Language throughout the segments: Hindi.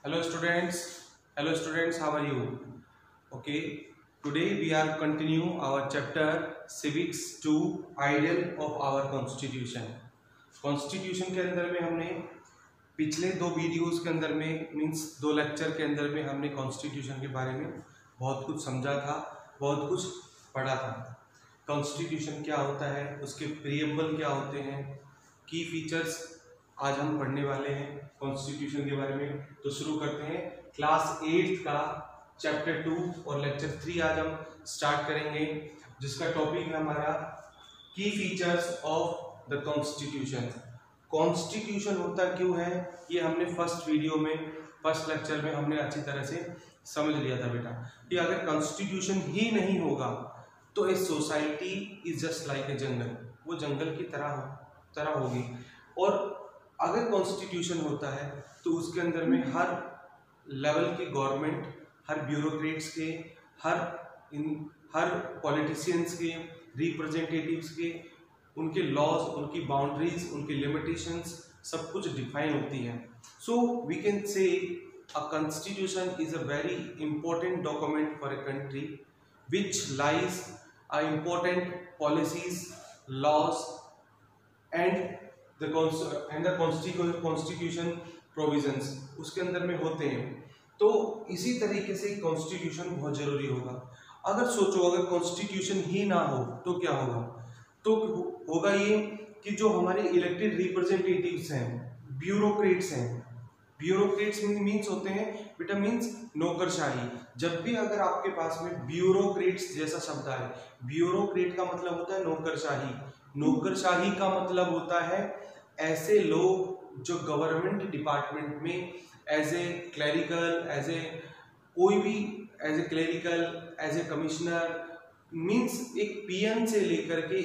Hello students, how are you? Okay, today we are continue our chapter civics to ideal of our constitution. Constitution के अंदर में हमने पिछले दो वीडियोस के अंदर में मींस दो लेक्चर के अंदर में हमने कॉन्स्टिट्यूशन के बारे में बहुत कुछ समझा था, बहुत कुछ पढ़ा था। कॉन्स्टिट्यूशन क्या होता है, उसके प्रीएम्बल क्या होते हैं, की फीचर्स आज हम पढ़ने वाले हैं कॉन्स्टिट्यूशन के बारे में। तो शुरू करते हैं क्लास 8 का चैप्टर 2 और लेक्चर 3 आज हम स्टार्ट करेंगे, जिसका टॉपिक है हमारा की features of the constitution. Constitution होता क्यों है, ये हमने फर्स्ट लेक्चर में हमने अच्छी तरह से समझ लिया था बेटा कि अगर कॉन्स्टिट्यूशन ही नहीं होगा तो a society is just like a jungle, वो जंगल की तरह होगी। और अगर कॉन्स्टिट्यूशन होता है तो उसके अंदर में हर लेवल की गवर्नमेंट, हर ब्यूरोक्रेट्स के, हर पॉलिटिशियंस के, रिप्रेजेंटेटिव्स के, उनके लॉज, उनकी बाउंड्रीज, उनकी लिमिटेशंस सब कुछ डिफाइन होती है। सो we can say a constitution is a very important document for a country which lies important policies, laws and the constitution provisions उसके अंदर में होते हैं। तो इसी तरीके से कॉन्स्टिट्यूशन बहुत जरूरी होगा। अगर सोचो अगर कॉन्स्टिट्यूशन ही ना हो तो क्या होगा, तो होगा ये कि जो हमारे इलेक्टेड रिप्रेजेंटेटिव्स हैं, ब्यूरोक्रेट्स मीन्स होते हैं बेटा, मीन्स नौकरशाही। जब भी अगर आपके पास में ब्यूरोक्रेट्स जैसा शब्द आए, ब्यूरोक्रेट का मतलब होता है नौकरशाही, नौकरशाही का मतलब होता है ऐसे लोग जो गवर्नमेंट डिपार्टमेंट में as a clerical, as a commissioner, means एक पीएन से लेकर के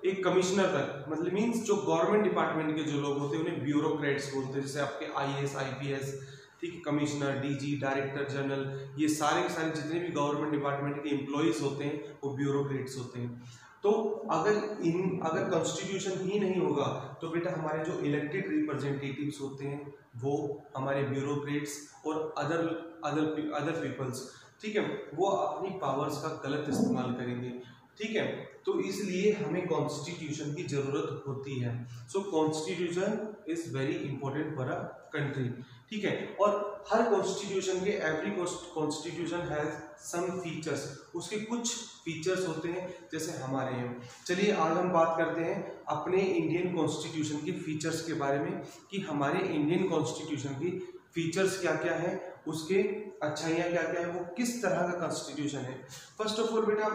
एक कमिश्नर तक, मतलब मीन्स जो गवर्नमेंट डिपार्टमेंट के जो लोग होते हैं उन्हें ब्यूरोक्रेट्स बोलते हैं। जैसे आपके आईएएस, आईपीएस, ठीक, कमिश्नर, डीजी, डायरेक्टर जनरल, ये सारे के सारे जितने भी गवर्नमेंट डिपार्टमेंट के एम्प्लॉयज होते हैं वो ब्यूरोक्रेट्स होते हैं। तो अगर कॉन्स्टिट्यूशन ही नहीं होगा तो बेटा हमारे जो इलेक्टेड रिप्रेजेंटेटिव्स होते हैं वो हमारे ब्यूरोक्रेट्स और अदर पीपल्स, ठीक है, वो अपनी पावर्स का गलत इस्तेमाल करेंगे, ठीक है। तो इसलिए हमें कॉन्स्टिट्यूशन की जरूरत होती है। So constitution is very important for a country, ठीक है। और हर कॉन्स्टिट्यूशन के, every constitution has some features, उसके कुछ फीचर्स होते हैं जैसे हमारे हैं। चलिए आज हम बात करते हैं अपने इंडियन कॉन्स्टिट्यूशन के फीचर्स के बारे में कि हमारे इंडियन कॉन्स्टिट्यूशन की फीचर्स क्या क्या है, उसके अच्छाइयाँ क्या क्या है, वो किस तरह का कॉन्स्टिट्यूशन है। फर्स्ट ऑफ ऑल बेटा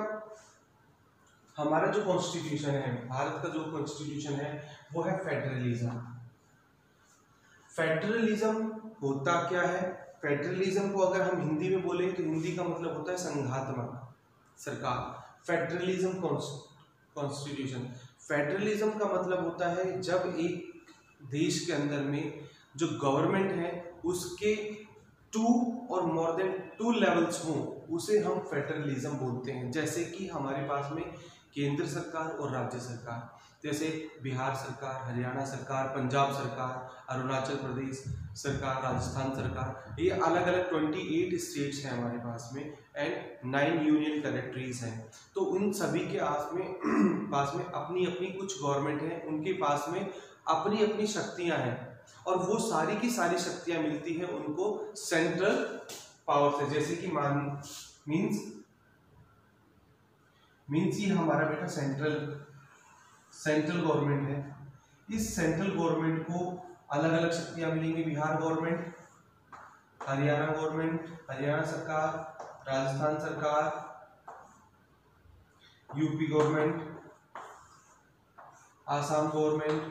हमारा जो कॉन्स्टिट्यूशन है, भारत का जो कॉन्स्टिट्यूशन है वो है फेडरलिज्म। फेडरलिज्म होता क्या है, फेडरलिज्म को अगर हम हिंदी में बोले तो हिंदी का मतलब होता है संघात्मक सरकार। फेडरलिज्म कॉन्स्टिट्यूशन, फेडरलिज्म का मतलब होता है जब एक देश के अंदर में जो गवर्नमेंट है उसके 2 और मोर देन 2 लेवल्स हों, उसे हम फेडरलिज्म बोलते हैं। जैसे कि हमारे पास में केंद्र सरकार और राज्य सरकार, जैसे बिहार सरकार, हरियाणा सरकार, पंजाब सरकार, अरुणाचल प्रदेश सरकार, राजस्थान सरकार, ये अलग अलग 28 स्टेट्स हैं हमारे पास में एंड 9 यूनियन टेरिटरीज हैं। तो उन सभी के पास में अपनी अपनी कुछ गवर्नमेंट है, उनके पास में अपनी अपनी शक्तियां हैं और वो सारी की सारी शक्तियां मिलती हैं उनको सेंट्रल पावर से। जैसे कि मीन्स ये हमारा बेटा सेंट्रल गवर्नमेंट है। इस सेंट्रल गवर्नमेंट को अलग अलग शक्तियां मिलेंगी, बिहार गवर्नमेंट, हरियाणा सरकार, राजस्थान सरकार, UP government, Assam government,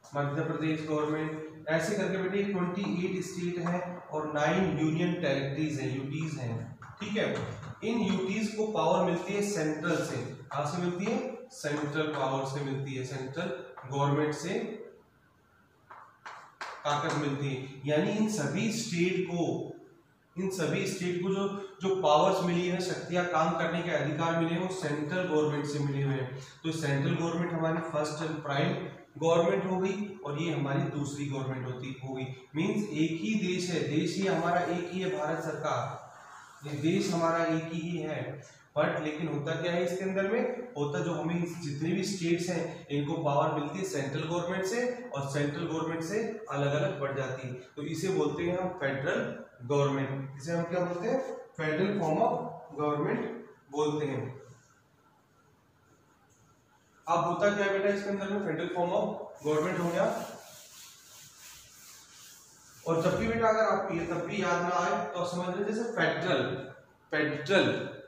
Madhya Pradesh government, ऐसे करके बेटे 28 स्टेट है और 9 यूनियन टेरिटरीज है, यूटीज हैं, ठीक है। इन यूटीज को पावर मिलती है सेंट्रल से। कहां से मिलती है? सेंट्रल पावर से मिलती है, सेंट्रल गवर्नमेंट से ताकत मिलती है। यानी इन सभी स्टेट को जो पावर्स मिली है, शक्तियां काम करने के अधिकार मिले हैं, वो सेंट्रल गवर्नमेंट से मिले हुए हैं। तो सेंट्रल गवर्नमेंट हमारी फर्स्ट एंड प्राइम गवर्नमेंट हो गई और ये हमारी दूसरी गवर्नमेंट हो गई। मींस एक ही देश है, देश ही हमारा एक ही है, भारत सरकार, ये देश हमारा एक ही है। बट लेकिन होता क्या है इसके अंदर में, होता जो हमें जितने भी स्टेट्स हैं इनको पावर मिलती है सेंट्रल गवर्नमेंट से, और सेंट्रल गवर्नमेंट से अलग अलग बढ़ जाती है, तो इसे बोलते हैं हम फेडरल गवर्नमेंट। इसे हम क्या बोलते हैं, फेडरल फॉर्म ऑफ गवर्नमेंट बोलते हैं। अब होता क्या है बेटा इसके अंदर में, फेडरल फॉर्म ऑफ गवर्नमेंट हो गया। और जब भी बेटा अगर आपको ये तब भी याद ना आए तो समझ लें जैसे फेडरल,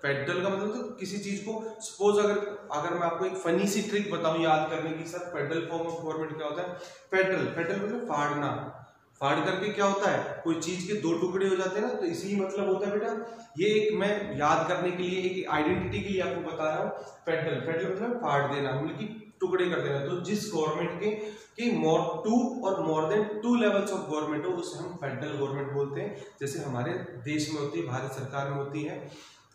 फेडरल का मतलब तो किसी चीज को, सपोज अगर मैं आपको एक फनी सी ट्रिक बताऊं याद करने की, sir federal form of government क्या होता है, फेडरल मतलब फाड़ना, फाड़ करके क्या होता है, कोई चीज के दो टुकड़े हो जाते हैं ना, तो इसी मतलब होता है बेटा। ये एक मैं याद करने के लिए, एक आइडेंटिटी के लिए आपको बता रहा हूँ। फेडरल मतलब फाड़ देना, मतलब कि टुकड़े कर देना। तो जिस गवर्नमेंट के more than two levels of government हो उसे हम फेडरल गवर्नमेंट बोलते हैं। जैसे हमारे देश में होती है, भारत सरकार में होती है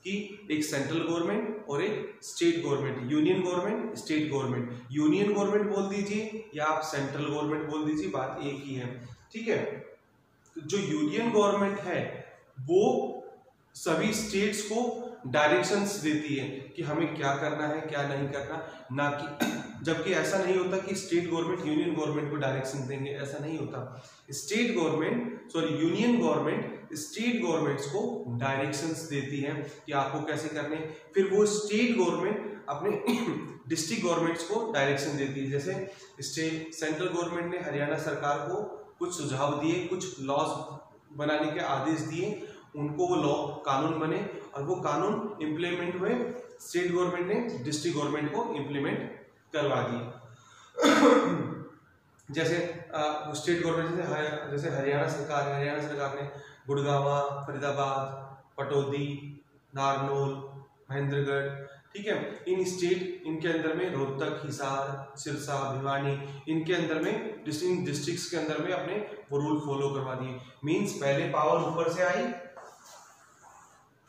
कि एक सेंट्रल गवर्नमेंट और एक state government, union government, state government. Union government बोल दीजिए या आप सेंट्रल गवर्नमेंट बोल दीजिए, बात एक ही है, ठीक है। जो यूनियन गवर्नमेंट है वो सभी स्टेट्स को डायरेक्शंस देती है कि हमें क्या करना है क्या नहीं करना, ना कि जबकि ऐसा नहीं होता कि स्टेट गवर्नमेंट यूनियन गवर्नमेंट को डायरेक्शन देंगे, ऐसा नहीं होता। यूनियन गवर्नमेंट स्टेट गवर्नमेंट्स को डायरेक्शंस देती है कि आपको कैसे करने, फिर वो स्टेट गवर्नमेंट अपने डिस्ट्रिक्ट गवर्नमेंट्स को डायरेक्शन देती है। जैसे सेंट्रल गवर्नमेंट ने हरियाणा सरकार को कुछ सुझाव दिए, कुछ लॉज बनाने के आदेश दिए, उनको वो लॉ कानून बने और वो कानून इम्प्लीमेंट हुए, स्टेट गवर्नमेंट ने डिस्ट्रिक्ट गवर्नमेंट को इम्प्लीमेंट करवा दिए। जैसे स्टेट गवर्नमेंट जैसे हरियाणा सरकार ने गुड़गावा, फरीदाबाद, पटौदी, नारनौल, महेंद्रगढ़, ठीक है, इनके अंदर में रोहतक, हिसार, सिरसा, भिवानी, इनके अंदर में डिस्ट्रिक्ट्स के अंदर में अपने वो रूल फॉलो करवा दिए। मींस पहले पावर ऊपर से आई,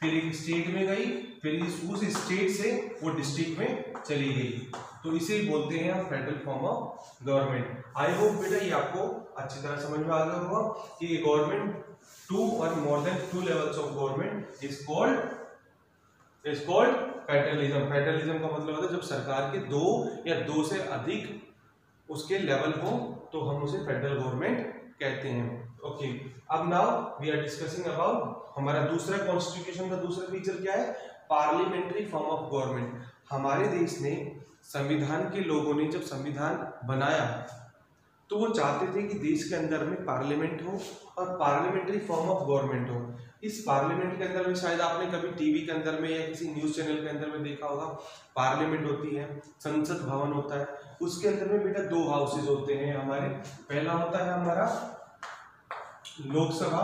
फिर एक स्टेट में गई, फिर उस स्टेट से वो डिस्ट्रिक्ट में चली गई, तो इसे बोलते हैं हम federal form of government. I hope बेटा ये आपको अच्छी तरह समझ में आ गया होगा कि गवर्नमेंट टू और more than two levels of government is called federalism. Federalism का मतलब होता है जब सरकार के दो या दो से अधिक उसके लेवल हो तो हम उसे फेडरल गवर्नमेंट कहते हैं। ओके, अब now we are discussing about हमारा दूसरा कॉन्स्टिट्यूशन का दूसरा फीचर क्या है, पार्लियामेंट्री फॉर्म ऑफ गवर्नमेंट। हमारे देश में संविधान के लोगों ने जब संविधान बनाया तो वो चाहते थे कि देश के अंदर में पार्लियामेंट हो और पार्लियामेंट्री फॉर्म ऑफ गवर्नमेंट हो। इस पार्लियामेंट के अंदर में शायद आपने कभी टीवी के अंदर में या किसी न्यूज चैनल के अंदर में देखा होगा, पार्लियामेंट होती है, संसद भवन होता है, उसके अंदर में बेटा दो हाउसेज होते हैं हमारे। पहला होता है हमारा लोकसभा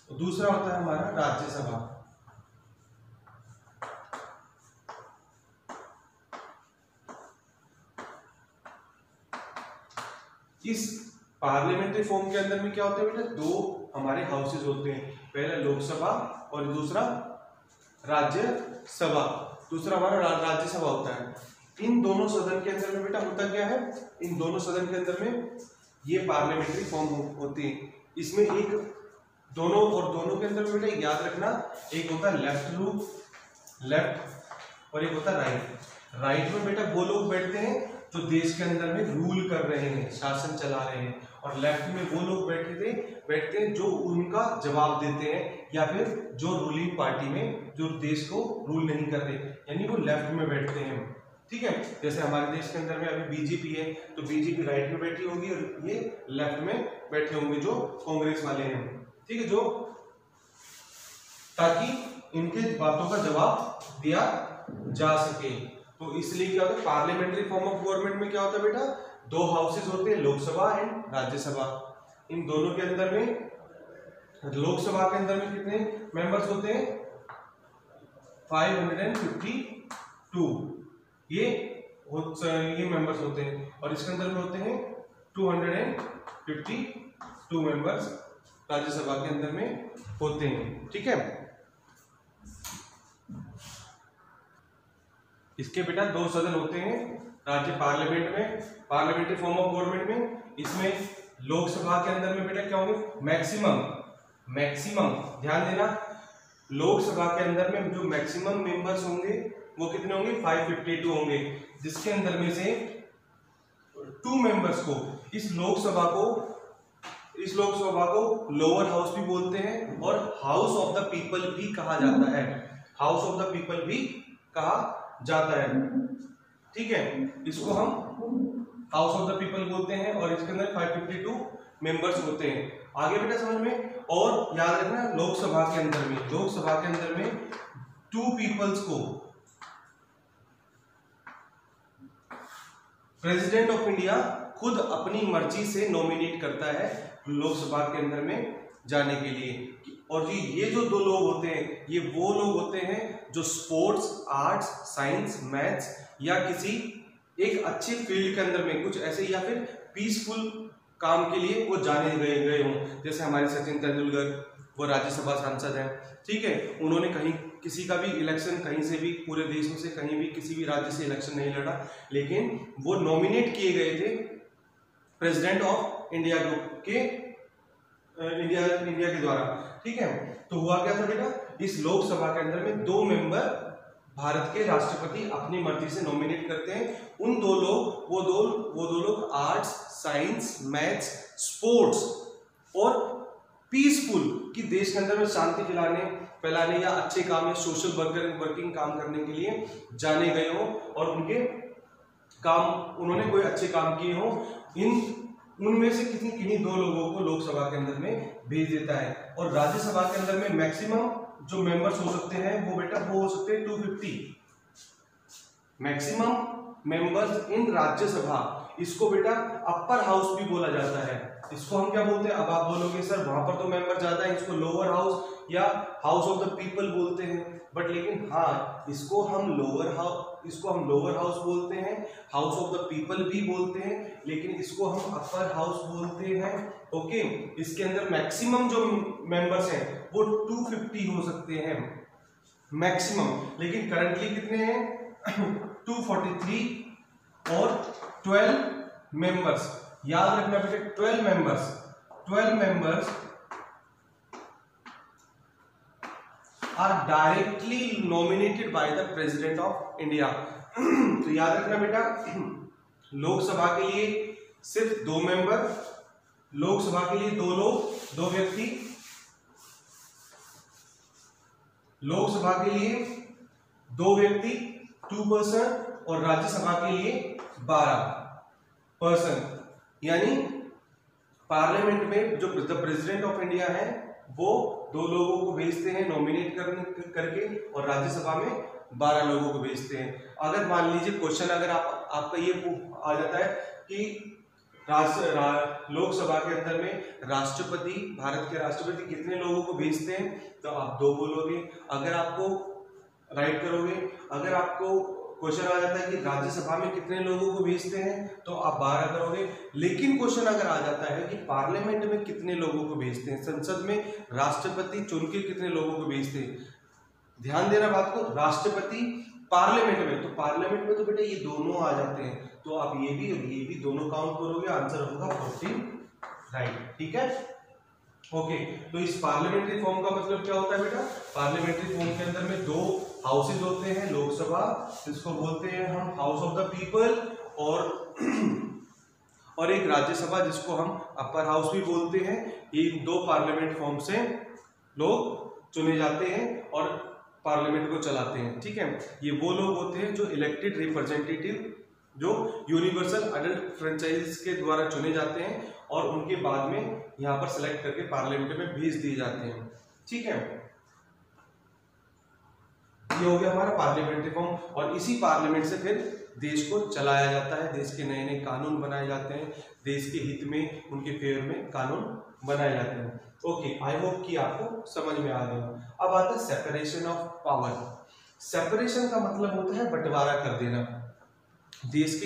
और दूसरा होता है हमारा राज्यसभा। इस पार्लियामेंट्री फॉर्म के अंदर में क्या होता है बेटा, दो हमारे हाउसेज होते हैं, पहला लोकसभा और दूसरा राज्यसभा, दूसरा हमारा राज्यसभा होता है। इन दोनों सदन के अंदर में बेटा होता क्या है, इन दोनों सदन के अंदर में ये पार्लियामेंट्री फॉर्म होती है। इसमें एक दोनों के अंदर में बेटा याद रखना, एक होता है लेफ्ट और एक होता है राइट में बेटा वो लोग बैठते हैं जो देश के अंदर में रूल कर रहे हैं, शासन चला रहे हैं, और लेफ्ट में वो लोग बैठते हैं जो उनका जवाब देते हैं या फिर जो रूलिंग पार्टी में जो देश को रूल नहीं कर रहे, यानी वो लेफ्ट में बैठते हैं, ठीक है। जैसे हमारे देश के अंदर में अभी बीजेपी है तो बीजेपी राइट में बैठी होगी और ये लेफ्ट में बैठे होंगे जो कांग्रेस वाले हैं, ठीक है, जो ताकि इनके बातों का जवाब दिया जा सके। तो इसलिए क्या होता है, पार्लियामेंट्री फॉर्म ऑफ गवर्नमेंट में क्या होता है बेटा, दो हाउसेज होते हैं, लोकसभा एंड राज्यसभा। इन दोनों के अंदर में, लोकसभा के अंदर में कितने मेंबर्स होते हैं, 552 ये मेंबर्स होते हैं, और इसके अंदर में होते हैं 252 मेंबर्स राज्यसभा के अंदर में होते हैं, ठीक है। इसके बेटा दो सदन होते हैं राज्य पार्लियामेंट में, पार्लियामेंट्री फॉर्म ऑफ गवर्नमेंट में। इसमें लोकसभा के अंदर में बेटा क्या होंगे, मैक्सिमम ध्यान देना, लोकसभा के अंदर में जो मैक्सिमम मेंबर्स होंगे वो कितने होंगे, 552 होंगे, जिसके अंदर में से 2 मेंबर्स को इस लोकसभा को लोअर हाउस भी बोलते हैं और हाउस ऑफ द पीपल भी कहा जाता है, हाउस ऑफ द पीपल भी कहा जाता है। ठीक है, इसको हम हाउस ऑफ द पीपल बोलते हैं और इसके अंदर 552 मेंबर्स होते हैं। आगे बेटा समझ में, और याद रखना लोकसभा के अंदर में 2 पीपल्स को प्रेसिडेंट ऑफ इंडिया खुद अपनी मर्जी से नॉमिनेट करता है लोकसभा के अंदर में जाने के लिए। और ये जो 2 लोग होते हैं ये वो लोग होते हैं जो स्पोर्ट्स, आर्ट्स, साइंस, मैथ्स या किसी एक अच्छे फील्ड के अंदर में कुछ ऐसे या फिर पीसफुल काम के लिए वो जाने गए हों। जैसे हमारे सचिन तेंदुलकर, वो राज्यसभा सांसद हैं, ठीक है, उन्होंने कहीं किसी का भी इलेक्शन कहीं से भी पूरे देश में से कहीं भी किसी भी राज्य से इलेक्शन नहीं लड़ा, लेकिन वो नॉमिनेट किए गए थे प्रेसिडेंट ऑफ इंडिया ग्रुप के इंडिया के द्वारा। ठीक है, तो हुआ क्या था बेटा, इस लोकसभा के अंदर में 2 मेंबर भारत के राष्ट्रपति अपनी मर्जी से नॉमिनेट करते हैं। उन 2 लोग वो दो लोग आर्ट्स, साइंस, मैथ्स, स्पोर्ट्स और पीसफुल की देश के अंदर में शांति फैलाने या अच्छे काम या सोशल वर्किंग काम करने के लिए जाने गए हो और उन्होंने कोई अच्छे काम किए हो। उनमें से किन्हीं 2 लोगों को लोकसभा के अंदर में भेज देता है। और राज्यसभा के अंदर में मैक्सिमम जो मेंबर्स हो सकते हैं वो बेटा वो हो सकते हैं 250 मैक्सिमम मेंबर्स इन राज्यसभा। इसको बेटा अपर हाउस भी बोला जाता है। इसको हम क्या बोलते हैं, अब आप बोलोगे सर वहां पर तो मेंबर ज्यादा है, इसको लोअर हाउस या हाउस ऑफ द पीपल बोलते हैं, बट लेकिन हाँ इसको हम लोअर हाउस बोलते हैं, हाउस ऑफ द पीपल भी बोलते हैं, लेकिन इसको हम अपर हाउस बोलते हैं। ओके, इसके अंदर मैक्सिमम जो मेंबर्स हैं वो 250 हो सकते हैं मैक्सिमम, लेकिन करंटली कितने हैं 243 और 12 मेंबर्स। याद रखना बेटे 12 members are directly nominated by the president of India. तो याद रखना बेटा लोकसभा के लिए सिर्फ 2 मेंबर, लोकसभा के लिए 2 लोग, 2 व्यक्ति, लोकसभा के लिए 2 व्यक्ति 2 पर्सन और राज्यसभा के लिए 12 पर्सन। यानी पार्लियामेंट में जो प्रेसिडेंट ऑफ इंडिया है वो 2 लोगों को भेजते हैं नॉमिनेट करके और राज्यसभा में 12 लोगों को भेजते हैं। अगर मान लीजिए क्वेश्चन अगर आपका ये आ जाता है कि लोकसभा के अंदर में भारत के राष्ट्रपति कितने लोगों को भेजते हैं, तो आप 2 बोलोगे। अगर आपको राइट करोगे, अगर आपको क्वेश्चन आ जाता है कि राज्यसभा में कितने लोगों को भेजते हैं तो आप 12 करोगे। लेकिन क्वेश्चन अगर आ जाता है कि पार्लियामेंट में कितने लोगों को भेजते हैं, संसद में राष्ट्रपति चुन के कितने लोगों को भेजते हैं, ध्यान देना बात को, राष्ट्रपति पार्लियामेंट में, तो पार्लियामेंट में तो बेटा ये दोनों आ जाते हैं, तो आप ये भी दोनों काउंट करोगे, आंसर होगा 14 राइट। ठीक है, ओके। तो इस पार्लियामेंट्री फॉर्म का मतलब क्या होता है बेटा, पार्लियामेंट्री फॉर्म के अंदर में 2 हाउसेज होते हैं, लोकसभा जिसको बोलते हैं हम हाउस ऑफ द पीपल और एक राज्यसभा जिसको हम अपर हाउस भी बोलते हैं। ये 2 पार्लियामेंट फॉर्म से लोग चुने जाते हैं और पार्लियामेंट को चलाते हैं। ठीक है, ये वो लोग होते हैं जो इलेक्टेड रिप्रेजेंटेटिव जो यूनिवर्सल अडल्ट फ्रेंचाइज के द्वारा चुने जाते हैं और उनके बाद में यहाँ पर सेलेक्ट करके पार्लियामेंट में भेज दिए जाते हैं। ठीक है, ये हो गया हमारा पार्लियामेंट्री फॉर्म और इसी पार्लियामेंट से फिर देश को चलाया जाता है, देश के नए नए कानून बनाए जाते हैं, देश के हित में उनके फेवर में कानून बनाए जाते हैं। ओके, आई होप कि आपको समझ में आ गया। अब आता है सेपरेशन ऑफ पावर। सेपरेशन का मतलब होता है बंटवारा कर देना। देश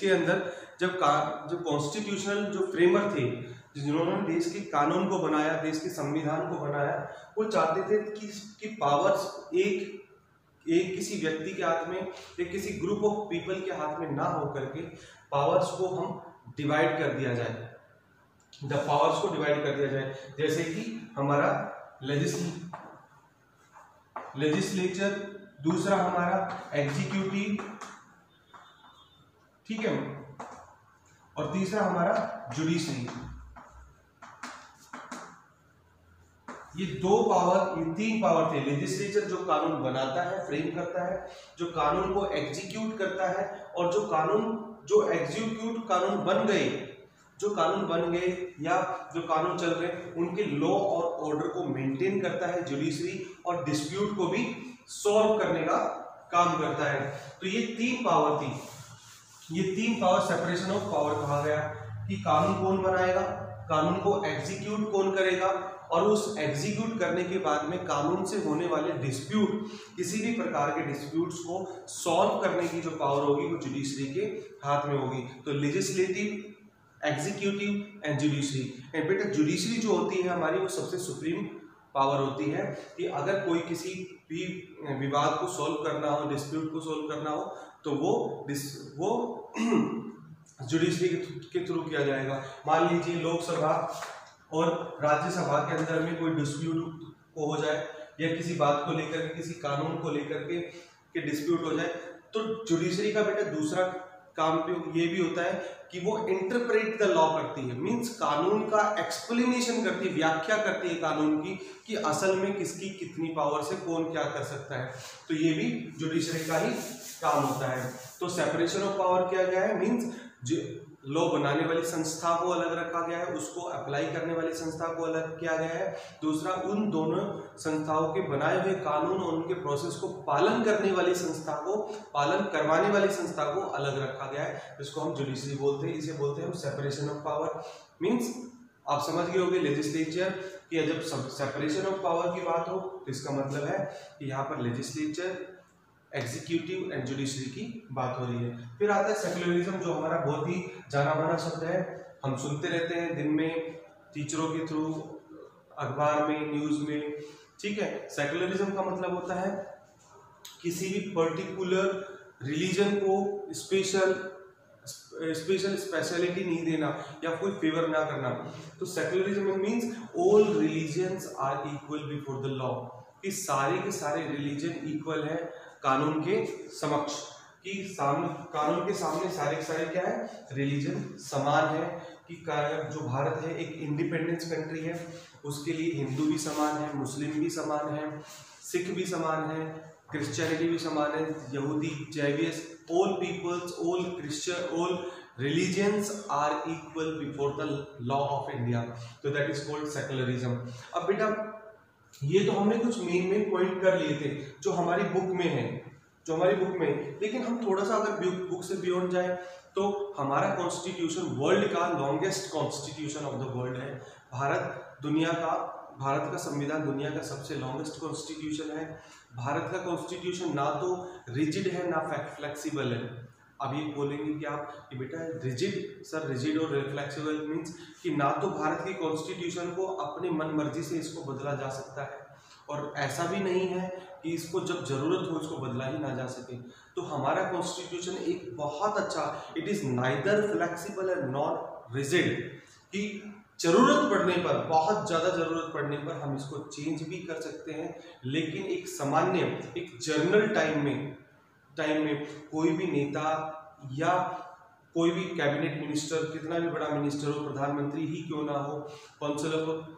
के अंदर जब कॉन्स्टिट्यूशनल जो फ्रेमर थे, जिन्होंने देश के कानून को बनाया, देश के संविधान को बनाया, वो चाहते थे कि पावर्स एक एक किसी व्यक्ति के हाथ में या किसी ग्रुप ऑफ पीपल के हाथ में ना हो करके पावर्स को हम डिवाइड कर दिया जाए, द पावर्स को डिवाइड कर दिया जाए। जैसे कि हमारा लेजिस्लेचर, दूसरा हमारा एग्जीक्यूटिव, ठीक है, और तीसरा हमारा जुडिशरी। ये तीन पावर थे। लेजिस्लेचर जो कानून बनाता है, फ्रेम करता है, जो कानून को एग्जीक्यूट करता है, और जो एग्जीक्यूट कानून बन गए या जो कानून चल रहे हैं उनके लॉ और ऑर्डर को मेंटेन करता है जुडिशरी, और डिस्प्यूट को भी सॉल्व करने का काम करता है। तो ये तीन पावर थी। ये तीन पावर सेपरेशन ऑफ पावर कहा गया कि कानून कौन बनाएगा, कानून को एग्जीक्यूट कौन करेगा, और उस एग्जीक्यूट करने के बाद में कानून से होने वाले डिस्प्यूट, किसी भी प्रकार के डिस्प्यूट्स को सॉल्व करने की जो पावर होगी वो जुडिशरी के हाथ में होगी। तो legislative, executive and judiciary. And बेटा जुडिशरी जो होती है हमारी, वो सबसे सुप्रीम पावर होती है कि अगर कोई किसी भी विवाद को सॉल्व करना हो, डिस्प्यूट को सॉल्व करना हो, तो वो जुडिशरी के थ्रू किया जाएगा। मान लीजिए लोकसभा और राज्यसभा के अंदर में कोई डिस्प्यूट हो जाए, या किसी बात को लेकर के, किसी कानून को लेकर के डिस्प्यूट हो जाए, तो जुडिशरी का बेटा दूसरा काम ये भी होता है कि वो इंटरप्रेट द लॉ करती है, मींस कानून का एक्सप्लेनेशन करती है, व्याख्या करती है कानून की कि असल में किसकी कितनी पावर से कौन क्या कर सकता है। तो ये भी जुडिशरी का ही काम होता है। तो सेपरेशन ऑफ पावर किया गया है, मींस लॉ बनाने वाली संस्था को अलग रखा गया है, उसको अप्लाई करने वाली संस्था को अलग किया गया है। दूसरा, उन दोनों संस्थाओं के बनाए हुए कानून और उनके प्रोसेस को पालन करने वाली संस्था को, पालन करवाने वाली संस्था को अलग रखा गया है, इसको हम जुडिशरी बोलते हैं। इसे बोलते हैं हम सेपरेशन ऑफ पावर। मीन्स आप समझ गए होंगे लेजिस्लेचर कि जब सेपरेशन ऑफ पावर की बात हो तो इसका मतलब है कि यहाँ पर लेजिस्लेचर, एग्जीक्यूटिव एंड जुडिशरी की बात हो रही है। फिर आता है सेक्युलरिज्म, जो हमारा बहुत ही जाना माना शब्द है, हम सुनते रहते हैं दिन में, टीचरों के थ्रू, अखबार में, न्यूज में, ठीक है। सेक्युलरिज्म का मतलब होता है किसी भी पर्टिकुलर रिलीजन को स्पेशलिटी नहीं देना या कोई फेवर ना करना। तो secularism means all religions are equal before the law, कि सारे के सारे रिलीजन इक्वल है कानून के समक्ष, कि कानून के सामने सारे के सारे क्या है, रिलीजन समान है। कि जो भारत है एक इंडिपेंडेंस कंट्री है, उसके लिए हिंदू भी समान है, मुस्लिम भी समान है, सिख भी समान है, क्रिश्चियनिटी भी समान है, यहूदी, जैवियस, all peoples, all Christian, all religions are equal before the law of India. तो दैट इज कॉल्ड सेक्युलरिज्म। अब बेटा ये तो हमने कुछ मेन पॉइंट कर लिए थे जो हमारी बुक में है, लेकिन हम थोड़ा सा अगर बुक से बियॉन्ड जाए तो हमारा कॉन्स्टिट्यूशन वर्ल्ड का longest constitution of the world है। भारत का संविधान दुनिया का सबसे लॉन्गेस्ट कॉन्स्टिट्यूशन है। भारत का कॉन्स्टिट्यूशन ना तो रिजिड है ना फ्लेक्सिबल है। अब ये बोलेंगे कि आप कि बेटा रिजिड और फ्लेक्सिबल मीन्स कि ना तो भारत की कॉन्स्टिट्यूशन को अपने मन मर्जी से इसको बदला जा सकता है, और ऐसा भी नहीं है कि इसको जब जरूरत हो इसको बदला ही ना जा सके। तो हमारा कॉन्स्टिट्यूशन एक बहुत अच्छा, it is neither flexible and not rigid, कि जरूरत पड़ने पर, बहुत ज़्यादा ज़रूरत पड़ने पर हम इसको चेंज भी कर सकते हैं, लेकिन एक सामान्य, एक जर्नल टाइम में कोई भी नेता या कोई भी कैबिनेट मिनिस्टर, कितना भी बड़ा मिनिस्टर हो, प्रधानमंत्री ही क्यों ना हो, काउंसिल ऑफ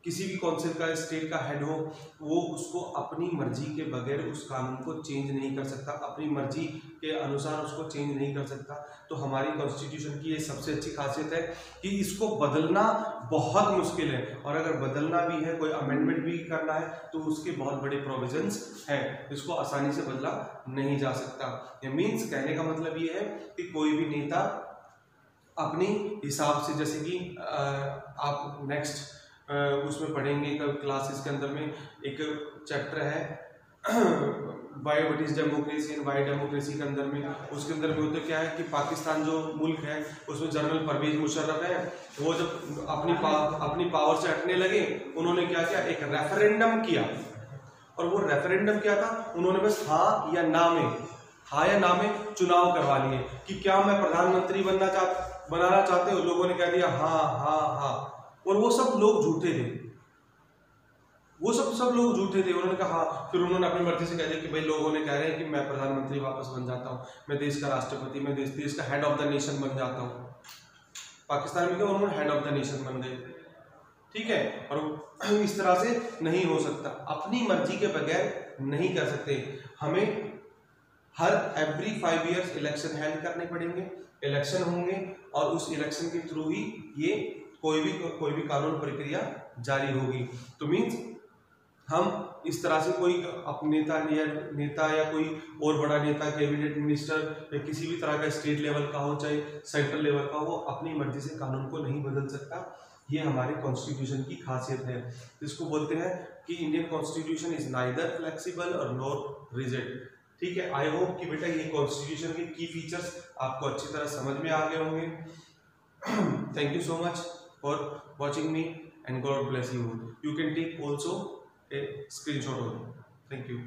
किसी भी काउंसिल का, स्टेट का हेड हो, वो उसको अपनी मर्जी के बगैर उस कानून को चेंज नहीं कर सकता, अपनी मर्जी के अनुसार उसको चेंज नहीं कर सकता। तो हमारी कॉन्स्टिट्यूशन की ये सबसे अच्छी खासियत है कि इसको बदलना बहुत मुश्किल है, और अगर बदलना भी है, कोई अमेंडमेंट भी करना है, तो उसके बहुत बड़े प्रोविजंस हैं, इसको आसानी से बदला नहीं जा सकता। ये मीन्स कहने का मतलब ये है कि कोई भी नेता अपनी हिसाब से, जैसे कि आप नेक्स्ट उसमें पढ़ेंगे क्लासेस के अंदर में एक चैप्टर है why what is democracy and Y democracy के अंदर में, उसके अंदर में होता क्या है कि पाकिस्तान जो मुल्क है उसमें जनरल परवेज मुशर्रफ है, वो जब अपनी पावर से हटने लगे, उन्होंने क्या किया, एक रेफरेंडम किया, और वो रेफरेंडम क्या था, उन्होंने बस हाँ या ना में चुनाव करवा लिए कि क्या मैं प्रधानमंत्री बनाना चाहते हो। लोगों ने कह दिया हाँ हाँ हाँ, और वो सब लोग झूठे थे, उन्होंने कहा हाँ। फिर उन्होंने अपनी मर्जी से कह दिया कि भाई लोगों ने कह रहे हैं कि मैं प्रधानमंत्री वापस बन जाता हूँ, मैं देश का राष्ट्रपति, मैं देश का हेड ऑफ द नेशन बन जाता हूँ। पाकिस्तान में क्या, उन्होंने हेड ऑफ द नेशन बन गए, ठीक है। और इस तरह से नहीं हो सकता, अपनी मर्जी के बगैर नहीं कर सकते। हमें हर एवरी 5 ईयर्स इलेक्शन हेल्ड करने पड़ेंगे, इलेक्शन होंगे और उस इलेक्शन के थ्रू ही ये कोई भी कानून प्रक्रिया जारी होगी। तो मीन्स हम इस तरह से कोई अपने नेता या कोई और बड़ा नेता, कैबिनेट मिनिस्टर या किसी भी तरह का स्टेट लेवल का हो चाहे सेंट्रल लेवल का हो, अपनी मर्जी से कानून को नहीं बदल सकता। ये हमारे कॉन्स्टिट्यूशन की खासियत है, जिसको बोलते हैं कि Indian constitution is neither flexible और नॉट रिजिड। ठीक है, आई होप कि बेटा ये कॉन्स्टिट्यूशन के की फीचर्स आपको अच्छी तरह समझ में आ गए होंगे। Thank you so much for watching me and God bless you. You can take also a screenshot of it. Thank you.